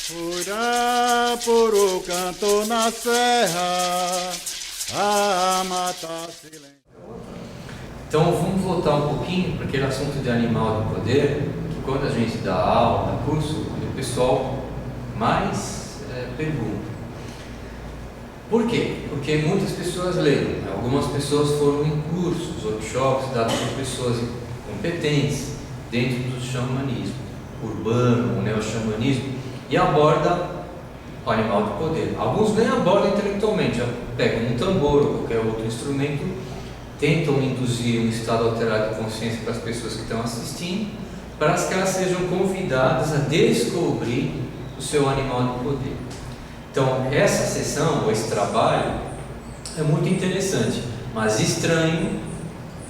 Furá por o canto na serra, a mata silêncio. Então vamos voltar um pouquinho para aquele assunto de animal de poder, que quando a gente dá aula, dá curso, o pessoal mais pergunta. Por quê? Porque muitas pessoas leram, algumas pessoas foram em cursos, workshops dados por pessoas competentes dentro do xamanismo urbano, o neo-xamanismo, e aborda o animal de poder. Alguns nem abordam intelectualmente, já pegam um tambor ou qualquer outro instrumento, tentam induzir um estado alterado de consciência para as pessoas que estão assistindo, para que elas sejam convidadas a descobrir o seu animal de poder. Então, essa sessão, ou esse trabalho, é muito interessante, mas estranho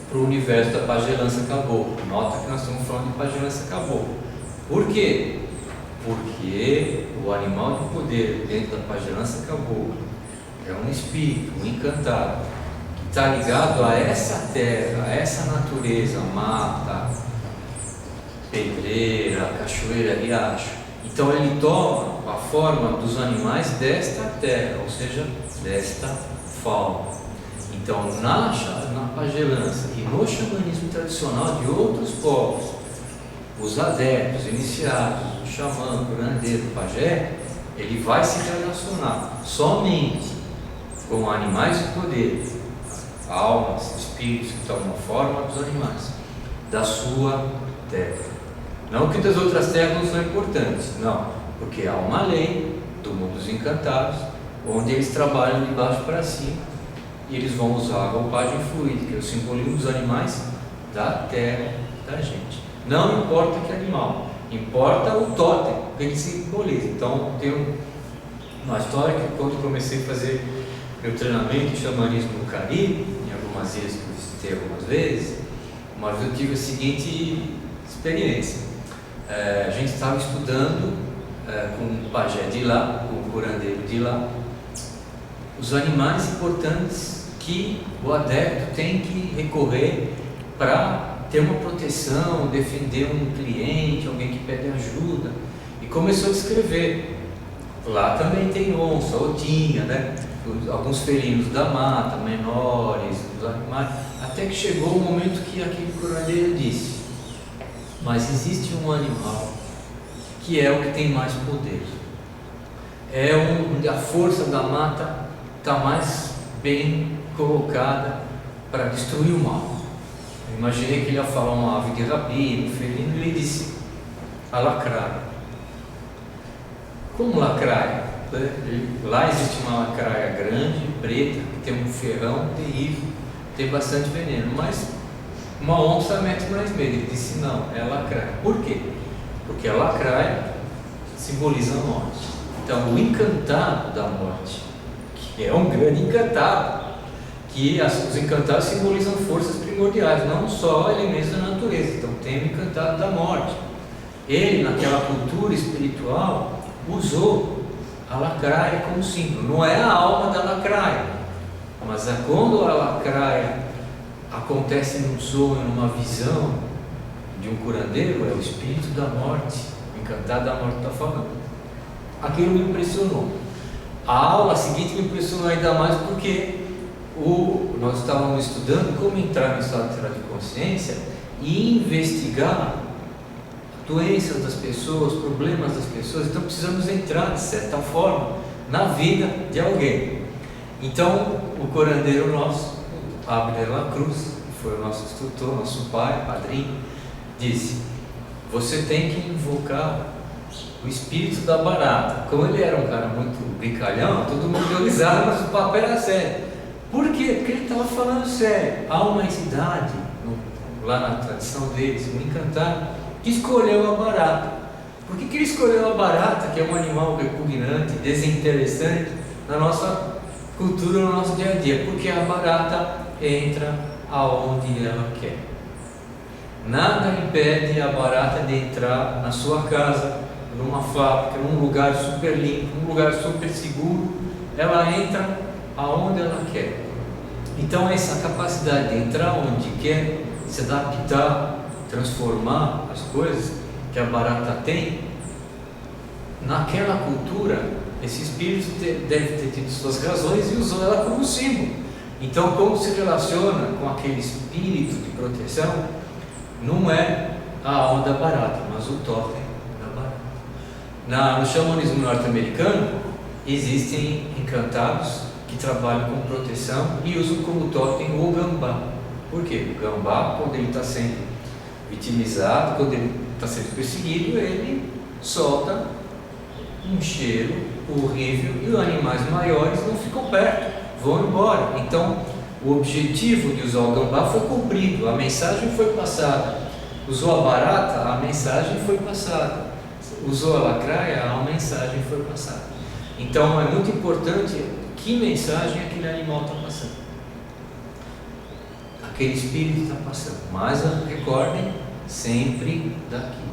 para o universo da pagelança cabocla. Nota que nós estamos falando de pagelança cabocla. Por quê? Porque o animal de poder dentro da pagelança cabocla é um espírito, um encantado, que está ligado a essa terra, a essa natureza, mata, pedreira, cachoeira, riacho. Então ele toma a forma dos animais desta terra, ou seja, desta fauna. Então na pagelança e no xamanismo tradicional de outros povos, os adeptos, iniciados, o xamã, o curandeiro, o pajé, ele vai se relacionar somente com animais de poder, almas, espíritos que tomam a forma dos animais da sua terra. Não que das outras terras não são importantes, não, porque há uma lei do mundo dos encantados, onde eles trabalham de baixo para cima, e eles vão usar a roupagem fluida, que é o simbolismo dos animais da terra da gente. Não importa que animal, importa o totem que ele simboliza. Então, tem uma história que quando eu comecei a fazer meu treinamento de xamanismo no Caribe, em algumas ilhas que eu visitei algumas vezes, uma vez eu tive a seguinte experiência. A gente estava estudando com o pajé de lá, com o curandeiro de lá, os animais importantes que o adepto tem que recorrer para ter uma proteção, defender um cliente, alguém que pede ajuda, e começou a descrever. Lá também tem onça, otinha, né? Alguns felinos da mata, menores, os animais, até que chegou o momento que aquele curandeiro disse: mas existe um animal que é o que tem mais poder, é onde a força da mata está mais bem colocada para destruir o mal. Eu imaginei que ele ia falar uma ave de rapina, um felino, e ele disse: a lacraia. Como lacraia? Lá existe uma lacraia grande, preta, que tem um ferrão terrível, tem bastante veneno, mas uma onça mete mais medo. Ele disse: não, é a lacraia. Por quê? Porque a lacraia simboliza a morte. Então, o encantado da morte, que é um grande encantado, que os encantados simbolizam forças primordiais, não só elementos da natureza. Então, tem o encantado da morte. Ele, naquela cultura espiritual, usou a lacraia como símbolo. Não é a alma da lacraia, mas é quando a lacraia acontece num sonho, numa visão de um curandeiro, é o espírito da morte, o encantado da morte está falando. Aquilo me impressionou. A aula seguinte me impressionou ainda mais porque nós estávamos estudando como entrar no estado alterado de consciência e investigar doenças das pessoas, problemas das pessoas. Então precisamos entrar, de certa forma, na vida de alguém. Então o curandeiro nosso, Abner La Cruz, que foi o nosso instrutor, nosso pai, padrinho, disse: você tem que invocar o espírito da barata. Como ele era um cara muito brincalhão, todo mundo deu risada, mas o papo era sério. Por quê? Porque ele estava falando sério. Há uma entidade, lá na tradição deles, um encantado, que escolheu a barata. Por que ele escolheu a barata, que é um animal repugnante, desinteressante, na nossa cultura, no nosso dia a dia? Porque a barata entra aonde ela quer. Nada impede a barata de entrar na sua casa, numa fábrica, num lugar super limpo, num lugar super seguro. Ela entra aonde ela quer. Então essa capacidade de entrar onde quer, se adaptar, transformar as coisas que a barata tem, naquela cultura, esse espírito deve ter tido suas razões e usou ela como símbolo. Então, como se relaciona com aquele espírito de proteção, não é a alma da barata, mas o totem da barata. No xamanismo norte-americano, existem encantados que trabalham com proteção e usam como totem o gambá. Por quê? O gambá, quando ele está sendo vitimizado, quando ele está sendo perseguido, ele solta um cheiro horrível e os animais maiores não ficam perto, vão embora. Então, o objetivo de usar o gambá foi cumprido, a mensagem foi passada. Usou a barata, a mensagem foi passada. Usou a lacraia, a mensagem foi passada. Então, é muito importante que mensagem aquele animal está passando, aquele espírito está passando. Mas recordem sempre daqui.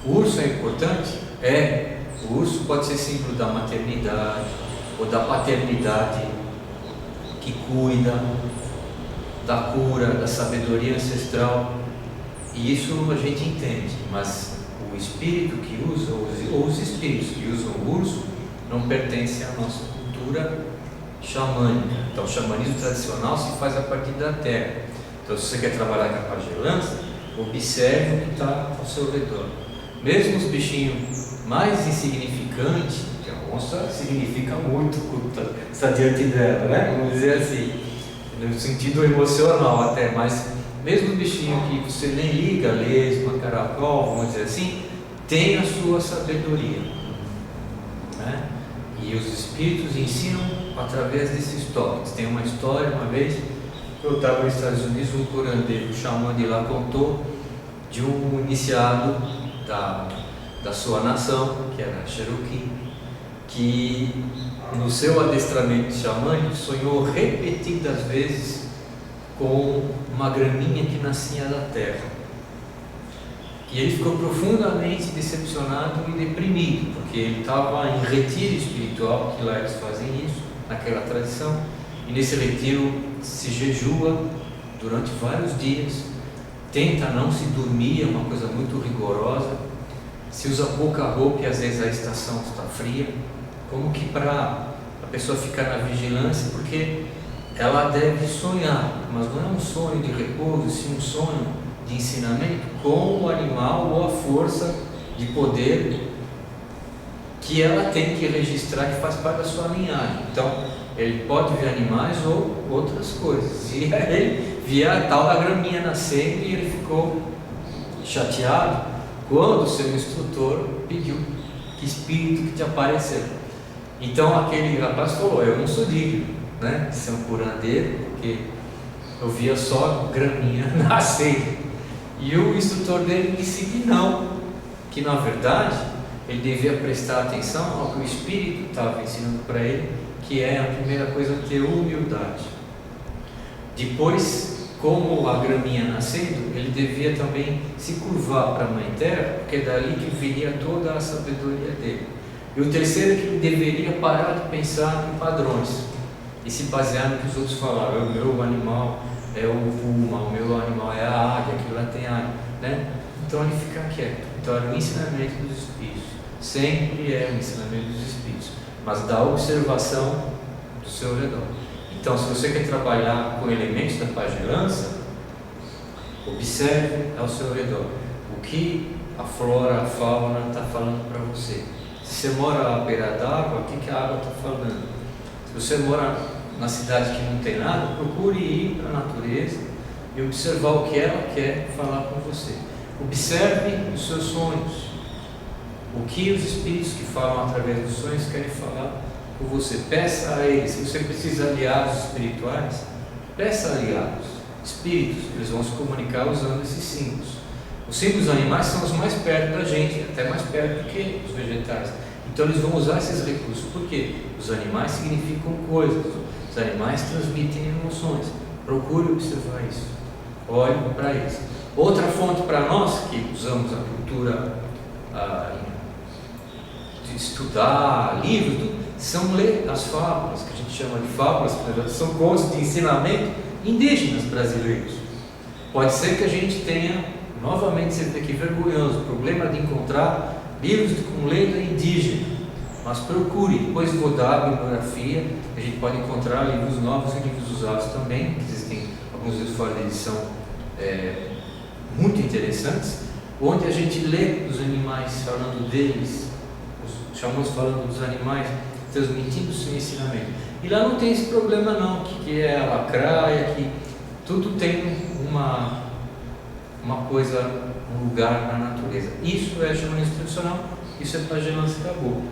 O urso é importante? O urso pode ser símbolo da maternidade ou da paternidade, que cuida, da cura, da sabedoria ancestral, e isso a gente entende. Mas o espírito que usa, ou os espíritos que usam o urso, não pertencem à nossa cultura xamânica. Então, o xamanismo tradicional se faz a partir da terra. Então, se você quer trabalhar com a pagelança, observe o que está ao seu redor. Mesmo os bichinhos mais insignificantes, que a onça significa muito quando está diante dela, né? Vamos dizer assim, no sentido emocional até, mas mesmo o bichinho que você nem liga, lesma, caracol, vamos dizer assim, tem a sua sabedoria, né? E os espíritos ensinam através desses toques. Tem uma história, uma vez, eu estava nos Estados Unidos, um curandeiro, o xamã de lá contou de um iniciado da sua nação, que era Cherokee, que no seu adestramento xamânico sonhou repetidas vezes com uma graminha que nascia da terra. E ele ficou profundamente decepcionado e deprimido, porque ele estava em retiro espiritual, que lá eles fazem isso, naquela tradição, e nesse retiro se jejua durante vários dias, tenta não se dormir, é uma coisa muito rigorosa, se usa pouca roupa e às vezes a estação está fria, como que para a pessoa ficar na vigilância, porque ela deve sonhar, mas não é um sonho de repouso, sim um sonho de ensinamento com o animal ou a força de poder que ela tem que registrar, que faz parte da sua linhagem. Então, ele pode ver animais ou outras coisas. E aí ele via a tal da graminha nascendo e ele ficou chateado quando o seu instrutor pediu que espírito que te apareceu. Então, aquele rapaz falou: eu não sou digno, né, de ser um curandeiro, porque eu via só graminha nascer. E o instrutor dele disse que não, que na verdade ele devia prestar atenção ao que o Espírito estava ensinando para ele, que é a primeira coisa, ter humildade. Depois, como a graminha nascendo, ele devia também se curvar para a Mãe Terra, porque é dali que viria toda a sabedoria dele. E o terceiro é que ele deveria parar de pensar em padrões e se basear no que os outros falaram. O meu animal é o puma, o meu animal é a águia, aquilo lá tem águia, né? Então ele fica quieto. Então era o ensinamento dos Espíritos, sempre é o ensinamento dos Espíritos, mas da observação do seu redor. Então, se você quer trabalhar com elementos da pagelança, observe ao seu redor o que a flora, a fauna está falando para você. Se você mora à beira d'água, o que a água está falando? Se você mora na cidade que não tem nada, procure ir para a natureza e observar o que ela quer falar com você. Observe os seus sonhos, o que os espíritos que falam através dos sonhos querem falar com você. Peça a eles. Se você precisa de aliados espirituais, peça aliados, espíritos, eles vão se comunicar usando esses símbolos. Os símbolos animais são os mais perto da gente, até mais perto do que os vegetais. Então eles vão usar esses recursos, porque os animais significam coisas, os animais transmitem emoções. Procure observar isso, olhe para isso. Outra fonte para nós, que usamos a cultura de estudar livros, são ler as fábulas, que a gente chama de fábulas, são contos de ensinamento indígenas brasileiros. Pode ser que a gente tenha, novamente, sempre aqui vergonhoso, o problema de encontrar livros com letra indígena, mas procure, depois vou dar a bibliografia, a gente pode encontrar livros novos e livros usados também, que existem alguns livros fora de edição muito interessantes, onde a gente lê dos animais, falando deles, os xamãs falando dos animais, transmitindo o seu ensinamento. E lá não tem esse problema não, que é a lacraia, que tudo tem uma coisa, um lugar na natureza. Isso é xamanismo tradicional, isso é pagelança cabocla.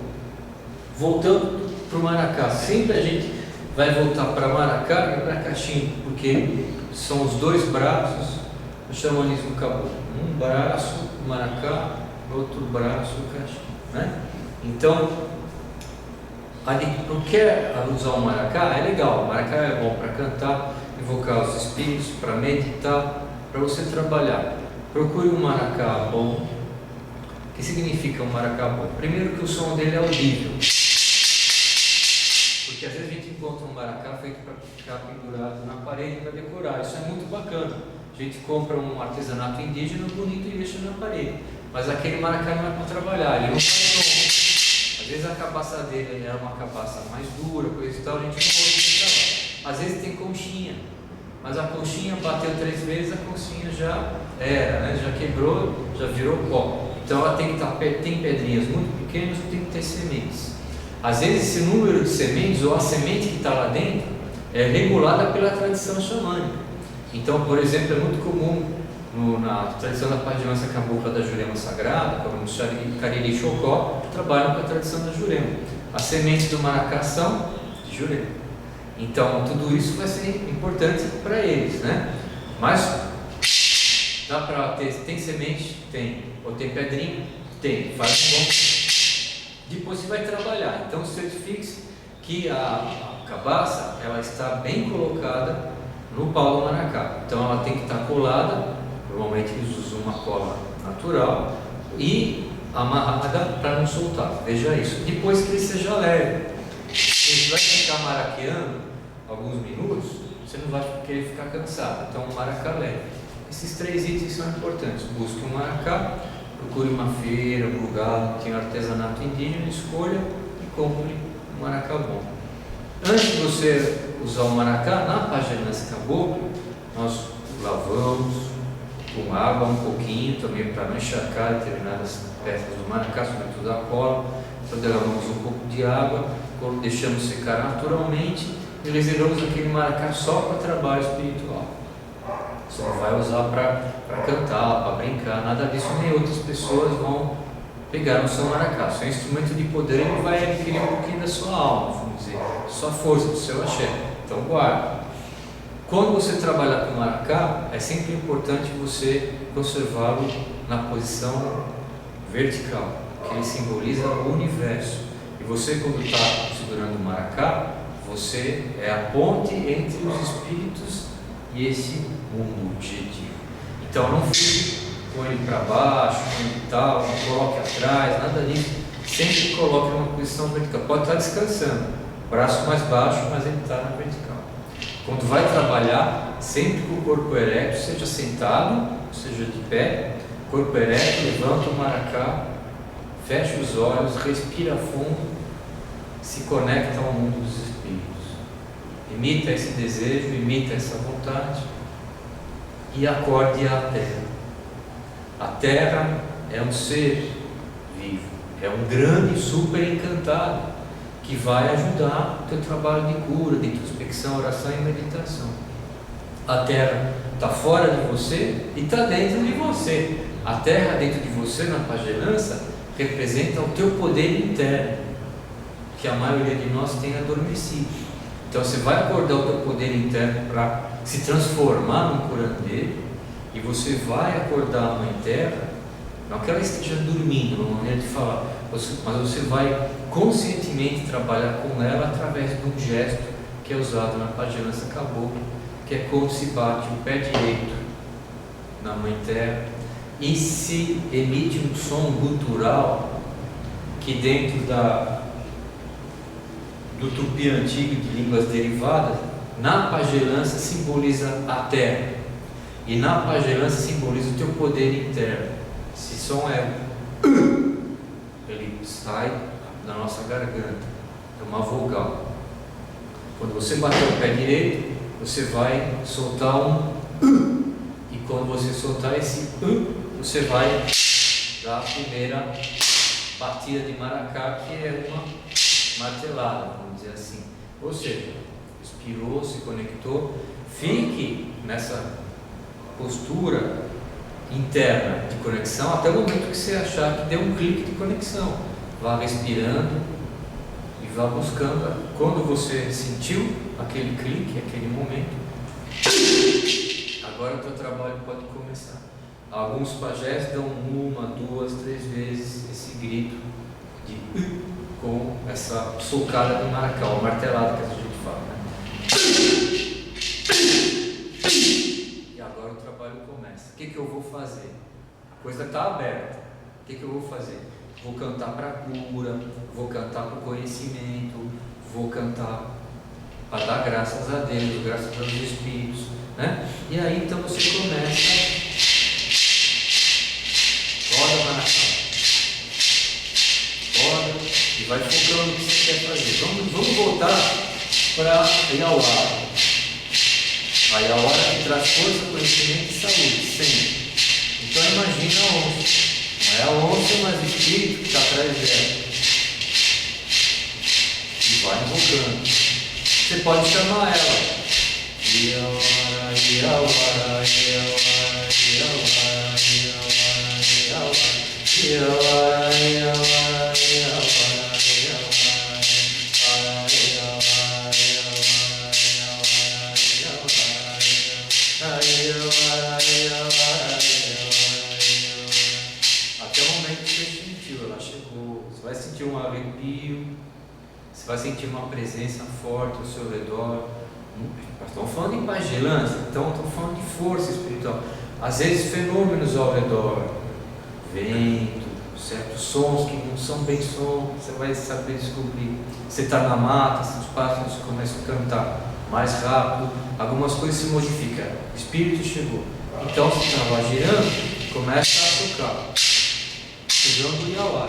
Voltando para o Maracá, sempre a gente vai voltar para Maracá e para Caximbo, porque são os dois braços do xamanismo caboclo. Um braço o Maracá, outro braço o Caximbo, né? Então, porque usar o Maracá é legal. O Maracá é bom para cantar, invocar os espíritos, para meditar, para você trabalhar. Procure um Maracá bom. O que significa um Maracá bom? Primeiro, que o som dele é audível, porque às vezes a gente encontra um Maracá feito para ficar pendurado na parede para decorar. Isso é muito bacana. A gente compra um artesanato indígena bonito e deixa na parede, mas aquele Maracá não é para trabalhar, ele não faz som. Às vezes a cabaça dele é uma cabaça mais dura, coisa e tal, a gente não ouve lá. Às vezes tem conchinha, mas a conchinha bateu 3 vezes, a conchinha já era, né? Já quebrou, já virou pó. Então ela tem que estar, tem pedrinhas muito pequenas, tem que ter sementes. Às vezes esse número de sementes, ou a semente que está lá dentro, é regulada pela tradição xamânica. Então, por exemplo, é muito comum na tradição da pagelança cabocla da Jurema Sagrada, como o Cariri Chocó, que trabalham com a tradição da Jurema. As sementes do Maracá são de Jurema. Então, tudo isso vai ser importante para eles, né? Mas, dá para ter, tem semente? Tem. Ou tem pedrinha? Tem. Faz um bom. Depois você vai trabalhar. Então, certifique-se que a cabaça, ela está bem colocada no pau do Maracá. Então, ela tem que estar colada. Normalmente eles usam uma cola natural e amarrada para não soltar. Veja isso. Depois que ele seja leve, ele vai ficar maraqueando alguns minutos, você não vai querer ficar cansado. Então, um maracá leve. Esses 3 itens são importantes. Busque um maracá, procure uma feira, um lugar que tem artesanato indígena, escolha e compre um maracá bom. Antes de você usar o maracá, na pagelança cabocla, nós lavamos com água um pouquinho também para não encharcar determinadas peças do maracá, sobretudo a cola. Então derramamos um pouco de água, deixamos secar naturalmente e reservamos aquele maracá só para trabalho espiritual. Você não vai usar para cantar, para brincar, nada disso, nem outras pessoas vão pegar no seu maracá. Seu instrumento de poder, ele vai adquirir um pouquinho da sua alma, vamos dizer, sua força, do seu axé. Então guarda. Quando você trabalhar com o maracá, é sempre importante você conservá-lo na posição vertical, que ele simboliza o universo. E você, quando está segurando o maracá, você é a ponte entre os espíritos e esse mundo objetivo. Então não fique com ele para baixo, com ele tal, não coloque atrás, nada disso. Sempre coloque numa posição vertical. Pode estar descansando, braço mais baixo, mas ele está na vertical. Quando vai trabalhar, sempre com o corpo ereto, seja sentado, seja de pé, corpo ereto, levanta o maracá, fecha os olhos, respira fundo, se conecta ao mundo dos espíritos. Imita esse desejo, imita essa vontade e acorde à terra. A terra é um ser vivo, é um grande super encantado que vai ajudar o teu trabalho de cura, de introspecção, oração e meditação. A terra está fora de você e está dentro de você. A terra dentro de você, na pagelança, representa o teu poder interno, que a maioria de nós tem adormecido. Então você vai acordar o teu poder interno para se transformar num curandeiro, e você vai acordar a Mãe Terra, não que ela esteja dormindo, uma maneira de falar, mas você vai conscientemente trabalhar com ela através de um gesto que é usado na pagelança cabocla, que é quando se bate o pé direito na Mãe Terra e se emite um som gutural que dentro do tupi antigo de línguas derivadas, na pagelança simboliza a terra e na pagelança simboliza o teu poder interno. Esse som é sai da nossa garganta, é uma vogal. Quando você bater o pé direito, você vai soltar um e quando você soltar esse você vai dar a primeira batida de maracá, que é uma martelada, vamos dizer assim. Ou seja, expirou, se conectou. Fique nessa postura interna de conexão até o momento que você achar que deu um clique de conexão. Vá respirando e vá buscando. Quando você sentiu aquele clique, aquele momento, agora o teu trabalho pode começar. Alguns pajés dão 1, 2, 3 vezes esse grito de com essa socada de maracá, ou martelada que a gente fala, né? E agora o trabalho começa. O que eu vou fazer? A coisa está aberta. O que eu vou fazer? Vou cantar para a cura, vou cantar para o conhecimento, vou cantar para dar graças a Deus, graças aos Espíritos, né? E aí então você começa, roda maracá, roda e vai focando no que você quer fazer. Vamos voltar para Iauara. A Iauara que traz força, conhecimento e saúde, sempre. Então imagina a onça. Não é a onça, mas o espírito que está atrás dela. E vai invocando. Você pode chamar ela. Iauara, Iauara, Iauara, Iauara, Iauara, Iauara, Iauara, até o momento que você sentiu, ela chegou. Você vai sentir um arrepio, você vai sentir uma presença forte ao seu redor. Estamos falando de vigilância, então estamos falando de força espiritual. Às vezes fenômenos ao redor, vento, certos sons que não são bem sons, você vai saber descobrir. Você está na mata, os pássaros começam a cantar mais rápido, algumas coisas se modificam. O espírito chegou. Então você estava girando, começa a tocar, usando o Iauara.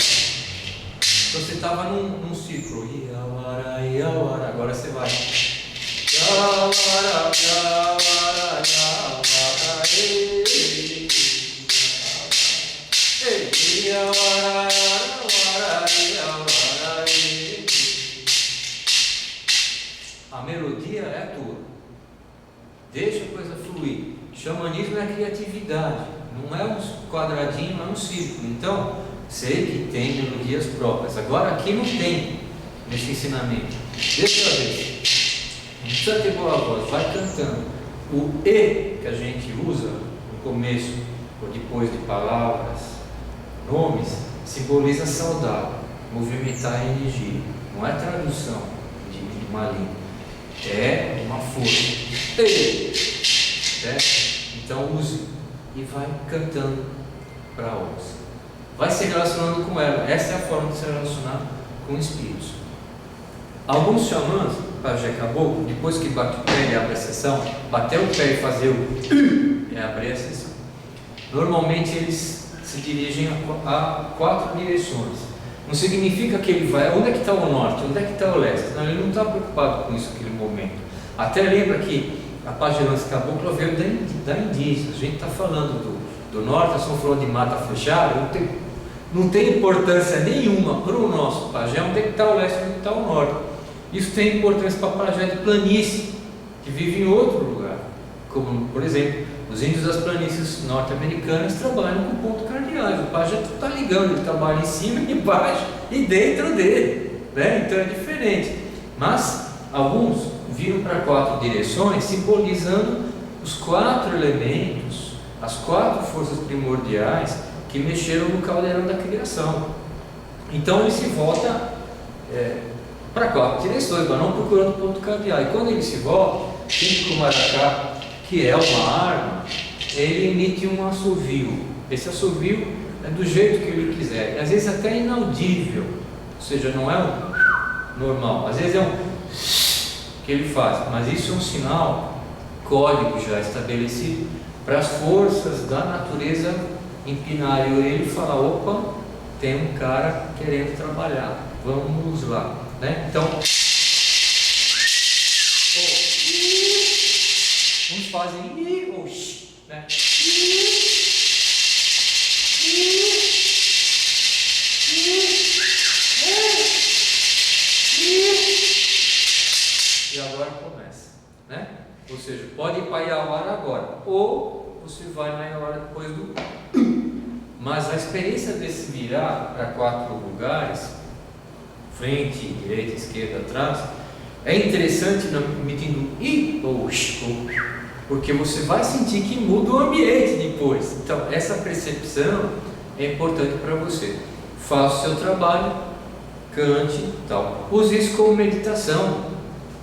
Então você estava num ciclo, Iauara, Iauara, agora você vai. Iauara, Iauara, Iauara, Iauara, Iauara, a melodia é tua. Deixa a coisa fluir. Xamanismo é criatividade, não é um quadradinho, não é um círculo. Então, sei que tem melodias próprias. Agora aqui não tem nesse ensinamento. Deixa eu ver. Não precisa ter boa voz, vai cantando. O E que a gente usa no começo ou depois de palavras, nomes, simboliza saudar, movimentar a energia. Não é tradução de uma língua, é uma força. E, certo? Então use e vai cantando para a onça. Vai se relacionando com ela. Essa é a forma de se relacionar com espíritos. Alguns xamãs, pajé caboclo, depois que bate o pé e abre a sessão, bater o pé e fazer o é abrir a sessão. Normalmente eles se dirigem a 4 direções. Não significa que ele vai, onde é que está o norte, onde é que está o leste? Não, ele não está preocupado com isso naquele momento. Até lembra que a pagelância cabocla veio da indígena. A gente está falando do norte, nós estamos falando de mata fechada, não tem importância nenhuma para o nosso pajé onde é que está o leste e onde está o norte. Isso tem importância para pajé de planície, que vive em outro lugar. Como, por exemplo, os índios das planícies norte-americanas trabalham com ponto cardeal. O pajé está ligando, ele trabalha em cima, embaixo e dentro dele, né? Então é diferente. Mas alguns viram para 4 direções, simbolizando os 4 elementos, as 4 forças primordiais que mexeram no caldeirão da criação. Então ele se volta para 4 direções, mas não procurando ponto cardeal. E quando ele se volta, sempre com o maracá, que é uma arma, ele emite um assovio. Esse assovio é do jeito que ele quiser, e às vezes até inaudível, ou seja, não é um normal, às vezes é um que ele faz, mas isso é um sinal, código já estabelecido para as forças da natureza empinar e ele fala: opa, tem um cara querendo trabalhar, vamos lá, né? Então, uns fazem i ou x, né? E agora começa, né? Ou seja, pode ir para Iauara agora, ou você vai na Iauara depois do. Mas a experiência desse virar para 4 lugares, frente, direita, esquerda, atrás, é interessante emitindo i ou x, porque você vai sentir que muda o ambiente depois. Então, essa percepção é importante para você. Faça o seu trabalho, cante, tal. Use isso como meditação.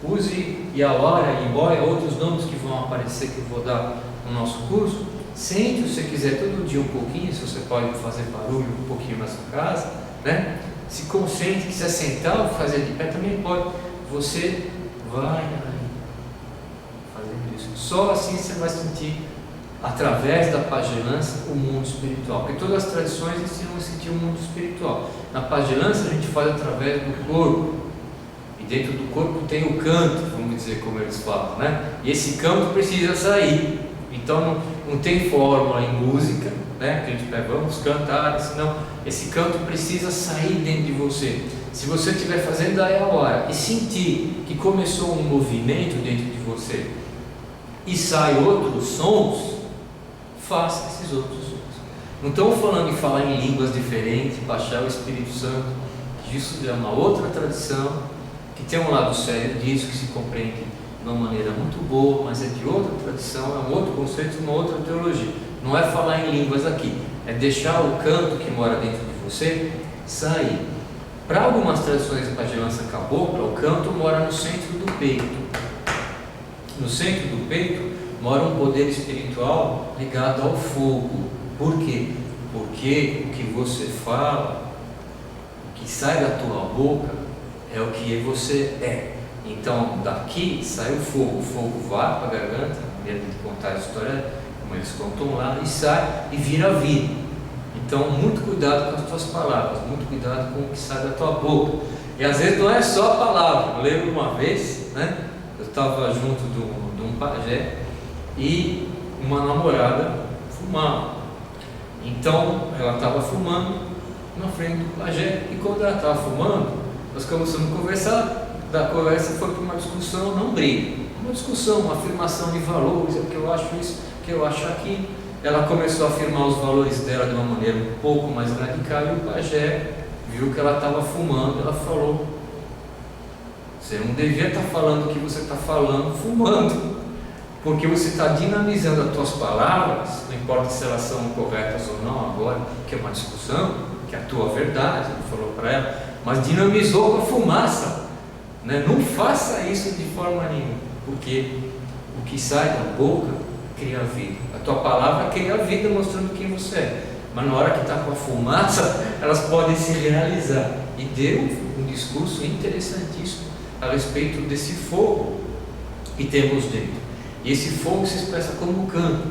Use Iauara, Imboia, outros nomes que vão aparecer que eu vou dar no nosso curso. Sente, se você quiser, todo dia um pouquinho, se você pode fazer barulho um pouquinho na sua casa, né? Se concentre, quiser sentar ou fazer de pé, também pode. Você vai fazendo isso. Só assim você vai sentir, através da pagelança, o mundo espiritual. Porque todas as tradições ensinam a sentir o mundo espiritual. Na pagelança a gente faz através do corpo. E dentro do corpo tem o canto, vamos dizer como eles falam, né? E esse canto precisa sair. Então não tem fórmula em música, né? Que a gente pega, vamos cantar, senão esse canto precisa sair dentro de você. Se você estiver fazendo a Iauara e sentir que começou um movimento dentro de você e sai outros sons, faça esses outros sons. Não estamos falando em falar em línguas diferentes, baixar o Espírito Santo, isso é uma outra tradição, que tem um lado sério disso, que se compreende de uma maneira muito boa, mas é de outra tradição, é um outro conceito, uma outra teologia. Não é falar em línguas aqui, é deixar o canto que mora dentro de você sair. Para algumas tradições de pagelança cabocla, o canto mora no centro do peito. No centro do peito mora um poder espiritual ligado ao fogo. Por quê? Porque o que você fala, o que sai da tua boca, é o que você é. Então daqui sai o fogo vai para a garganta, maneira de contar a história, como eles contam lá, e sai e vira vida. Então muito cuidado com as tuas palavras, muito cuidado com o que sai da tua boca. E às vezes não é só a palavra. Eu lembro uma vez, né, eu estava junto de um pajé e uma namorada fumava. Então ela estava fumando na frente do pajé, e quando ela estava fumando, nós começamos a conversar. Da conversa foi para uma discussão, não briga, uma discussão, uma afirmação de valores, é que eu acho isso, que eu acho aquilo. Ela começou a afirmar os valores dela de uma maneira um pouco mais radical, e o pajé viu que ela estava fumando. Ela falou: você não devia estar falando o que você está falando fumando, porque você está dinamizando as tuas palavras, não importa se elas são corretas ou não agora, que é uma discussão, que é a tua verdade, ele falou para ela, mas dinamizou com a fumaça, né? Não faça isso de forma nenhuma, porque o que sai da boca cria vida. A tua palavra cria vida, mostrando quem você é, mas na hora que está com a fumaça, elas podem se realizar. E deu um discurso interessantíssimo a respeito desse fogo que temos dentro. E esse fogo se expressa como canto.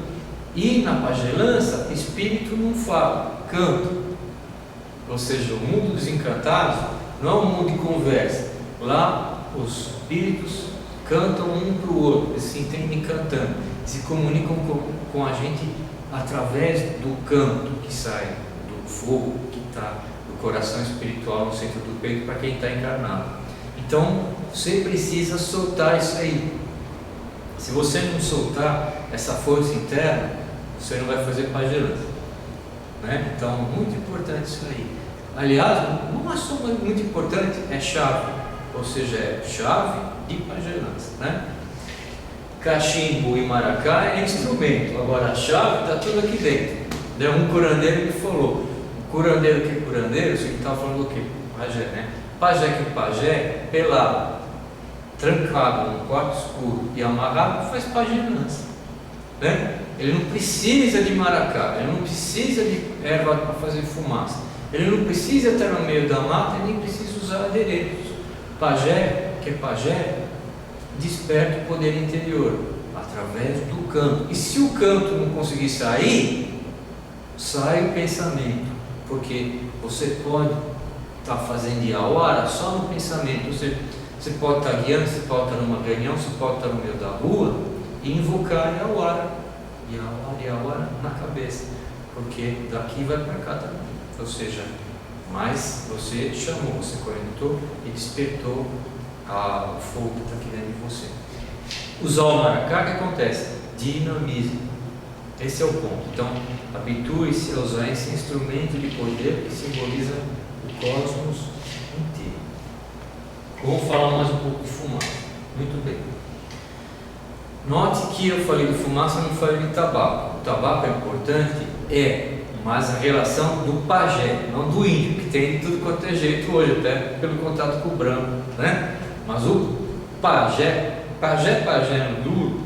E na pagelança, espírito não fala, canto. Ou seja, o mundo dos encantados não é um mundo de conversa. Lá os espíritos cantam um para o outro, eles se entendem cantando, se comunicam com a gente através do canto que sai do fogo que está do coração espiritual no centro do peito para quem está encarnado. Então você precisa soltar isso aí. Se você não soltar essa força interna, você não vai fazer pagelança, né? Então muito importante isso aí. Aliás, não é só muito importante, é chave. Ou seja, é chave de pagelança, né? Cachimbo e maracá é instrumento, agora a chave está tudo aqui dentro. Um curandeiro me falou, o curandeiro que é curandeiro, você estava falando do quê? Pajé, né? Pajé que pajé, pelado, trancado num quarto escuro e amarrado, faz pagelança, né? Ele não precisa de maracá, ele não precisa de erva para fazer fumaça, ele não precisa estar no meio da mata e nem precisa usar adereços. Pajé, que é pajé, desperta o poder interior através do canto. E se o canto não conseguir sair, sai o pensamento. porque você pode estar fazendo Iauara só no pensamento. Você pode estar guiando, você pode estar numa reunião, você pode estar no meio da rua e invocar Iauara, Iauara na cabeça, porque daqui vai para cá também. Ou seja, mas você chamou, você conectou e despertou o fogo que está aqui dentro de você. Usar o maracá, o que acontece? Dinamismo. Esse é o ponto. Então, habitue-se a usar esse instrumento de poder que simboliza o cosmos inteiro. Vamos falar mais um pouco de fumaça. Muito bem. Note que eu falei de fumaça, não falei de tabaco. O tabaco é importante, mas a relação do pajé, não do índio, que tem de tudo quanto é jeito hoje, até pelo contato com o branco, né? Mas o pajé no duro,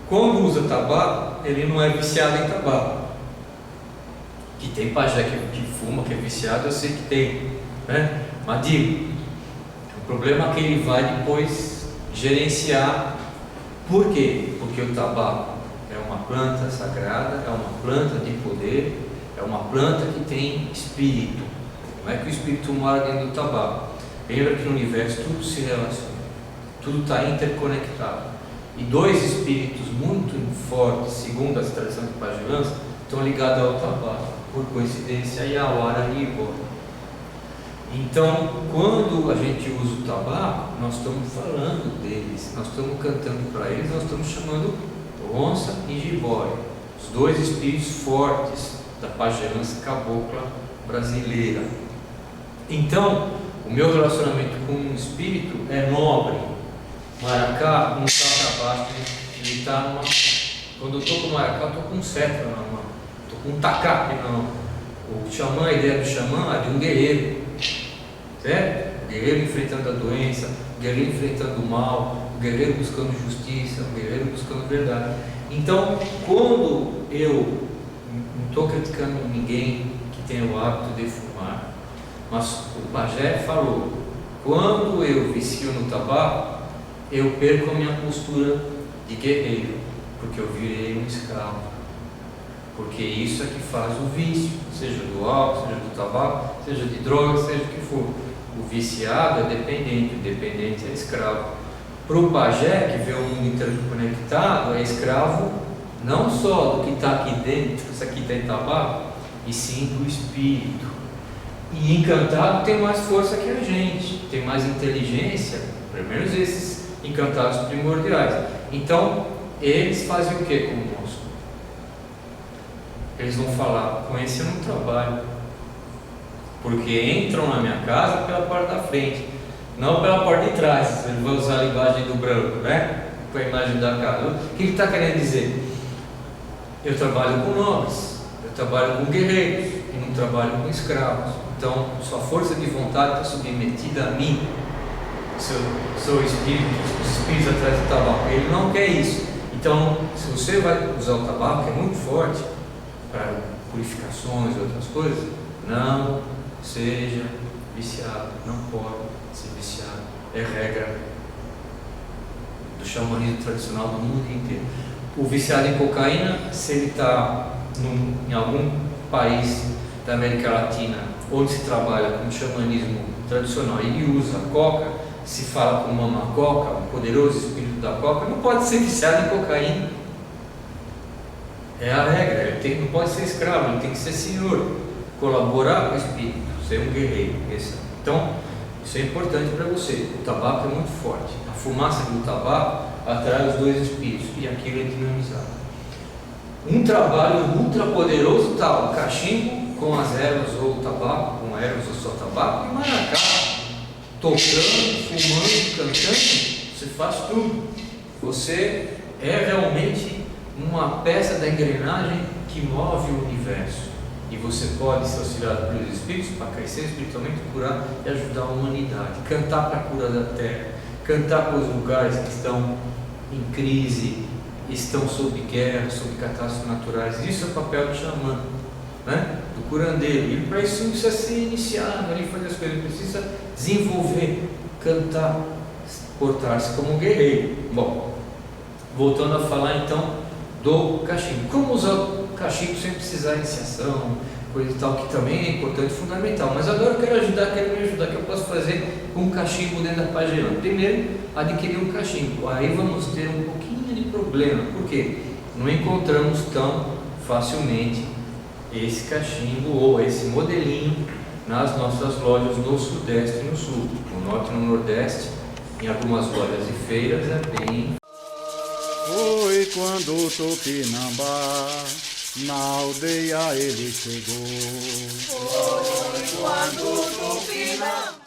quando usa tabaco, ele não é viciado em tabaco. Que tem pajé que fuma, que é viciado, eu sei que tem, né? Mas digo, o problema é que ele vai depois gerenciar. Por quê? Porque o tabaco é uma planta sagrada, é uma planta de poder, é uma planta que tem espírito. Não é que o espírito mora dentro do tabaco. Lembra que no universo tudo se relaciona, tudo está interconectado. E dois espíritos muito fortes, segundo a tradição de Pajelança, estão ligados ao tabaco. Por coincidência, Iauara e Ibora. Então, quando a gente usa o tabaco, nós estamos falando deles, nós estamos cantando para eles, nós estamos chamando onça e jiboia, os dois espíritos fortes da pajelança cabocla brasileira. Então, o meu relacionamento com o espírito é nobre. Maracá não está para baixo, ele está numa. Quando eu estou com o maracá, eu estou com um cetro na mão, estou com um tacape na mão. O xamã, a ideia do xamã é de um guerreiro. Certo? O guerreiro enfrentando a doença, o guerreiro enfrentando o mal, o guerreiro buscando justiça, o guerreiro buscando verdade. Então, quando eu não estou criticando ninguém que tenha o hábito de fumar, mas o pajé falou, quando eu vicio no tabaco, eu perco a minha postura de guerreiro, porque eu virei um escravo. Porque isso é que faz o vício, seja do álcool, seja do tabaco, seja de droga, seja o que for. O viciado é dependente, o dependente é escravo. Para o pajé, que vê o mundo interconectado, é escravo não só do que está aqui dentro, isso aqui está em tabaco, e sim do espírito. E encantado tem mais força que a gente, tem mais inteligência, pelo menos esses encantados primordiais. Então, eles fazem o que conosco? Eles vão falar, com esse eu não trabalho. Porque entram na minha casa pela porta da frente, não pela porta de trás. Ele vai usar a linguagem do branco, né? Com a imagem da casa. O que ele está querendo dizer? Eu trabalho com nobres, eu trabalho com guerreiros e não trabalho com escravos. Então, sua força de vontade está submetida a mim. Seu espírito, os espíritos atrás do tabaco, ele não quer isso. Então, se você vai usar o tabaco, que é muito forte para purificações e outras coisas, não seja viciado, não pode ser viciado, é regra do xamanismo tradicional do mundo inteiro. O viciado em cocaína, se ele está em algum país da América Latina onde se trabalha com o xamanismo tradicional e ele usa a coca, se fala com mama coca, o poderoso espírito da coca, não pode ser viciado em cocaína. É a regra, ele não pode ser escravo, ele tem que ser senhor, colaborar com o espírito, ser um guerreiro. Então, isso é importante para você. O tabaco é muito forte. A fumaça do tabaco atrai os dois espíritos e aquilo é dinamizado. Um trabalho ultra poderoso está o cachimbo com as ervas ou o tabaco, com ervas ou só tabaco, e maracá, tocando, fumando, cantando, você faz tudo. Você é realmente uma peça da engrenagem que move o universo. E você pode ser auxiliado pelos espíritos para crescer espiritualmente, curar e ajudar a humanidade. Cantar para a cura da terra, cantar para os lugares que estão em crise, estão sob guerra, sob catástrofes naturais. Isso é o papel do xamã, né? Do curandeiro. E para isso não precisa ser iniciado, ali fazer as coisas, precisa desenvolver, cantar, portar-se como um guerreiro. Bom, voltando a falar então do cachimbo. Como usar o cachimbo sem precisar de iniciação, coisa e tal, que também é importante e fundamental. Mas agora eu quero me ajudar, que eu posso fazer com um cachimbo dentro da Pagelã. Primeiro, adquirir um cachimbo. Aí vamos ter um pouquinho de problema. Por quê? Não encontramos tão facilmente esse cachimbo ou esse modelinho nas nossas lojas no Sudeste e no Sul. No Norte e no Nordeste, em algumas lojas e feiras, é bem. Foi quando o Tupinambá na aldeia ele chegou. Foi quando o Tupinambá